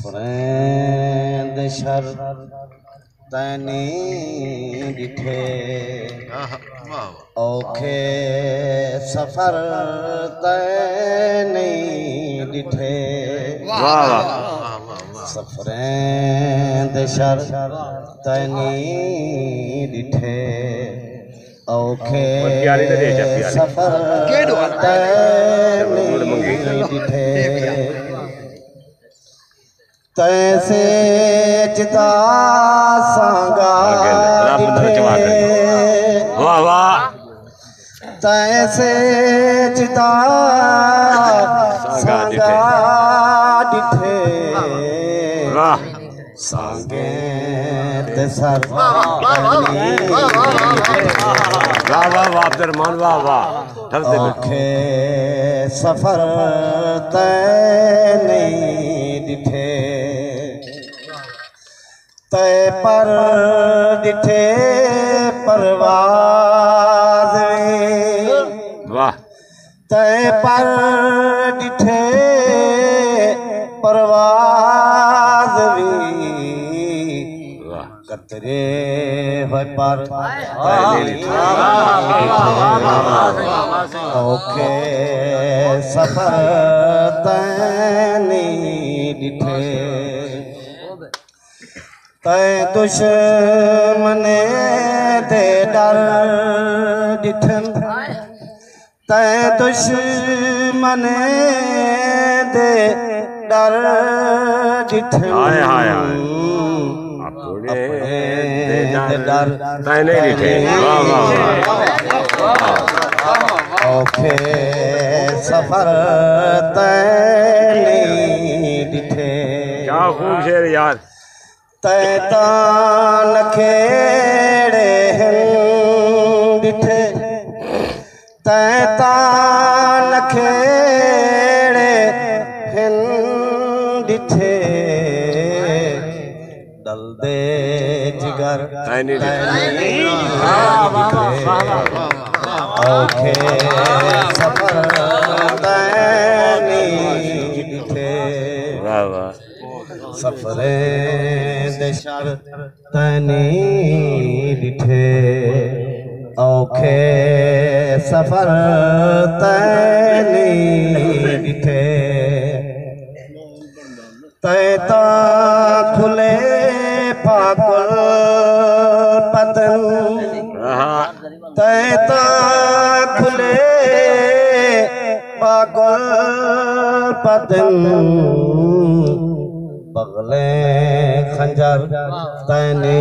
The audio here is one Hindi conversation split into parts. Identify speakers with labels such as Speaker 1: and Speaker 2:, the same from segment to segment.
Speaker 1: सफ़रें शर तैनी डिठे औखे सफर तैनी डिठे सफ़रें शर तैनी डिठे औखे सफर तैनी डिठे तैसे चिता सांगा तैसे चिता सांगा डिठे सांगे ते सर औखे सफर तैनी डिठे तय पर डिठे परवाज़ तय पर डिठे परवाज़ कतरे पर औखे सफर तैनी डिठे तै दुश्मने दे डर डिठन तै दुश्मने दे डर डिठन डर औखे सफर तैनी डिठे
Speaker 2: क्या खूब शेर यार
Speaker 1: तै तान खेड़े डिठे तै तान खेड़े डिठे दल दे जिगर औखे सफर तैनी डिठे सफ़रें शर तैनी डिठे औखे सफर तैनी डिठे तै ता खुले पागल पतन तै ता खुले पागल पतन बगले खंजर तैनी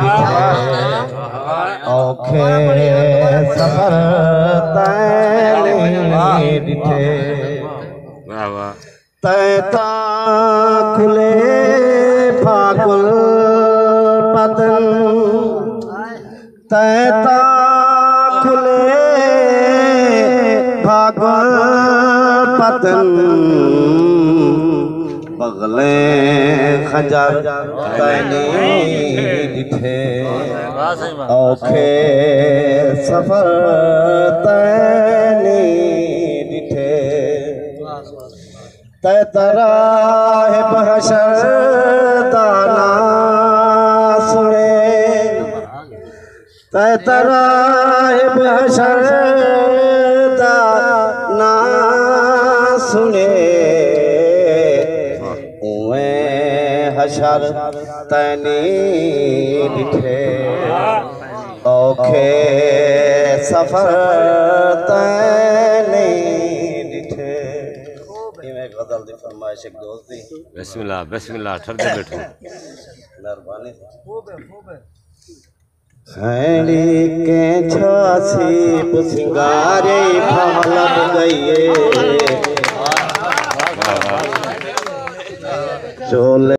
Speaker 1: डिठे औखे सफर तैनी डिठे तै ता खुले फागुल पतन तै ता खुले फागुल पतन बगले खंजर तैनी डिठे औखे सफर तैनी डिठे तै तराह बहशर दाना सुने तै तराह बहशर दाना सुने हशर तैनी डिठे औखे सफर तैनी डिठे गजल दी फरमाइश एक दोस्त दी
Speaker 2: बिस्मिल्लाह बिस्मिल्लाह ठरदे बैठो
Speaker 1: मेहरबानी खैड़ी के छासी सिंगारे फलक गई चोले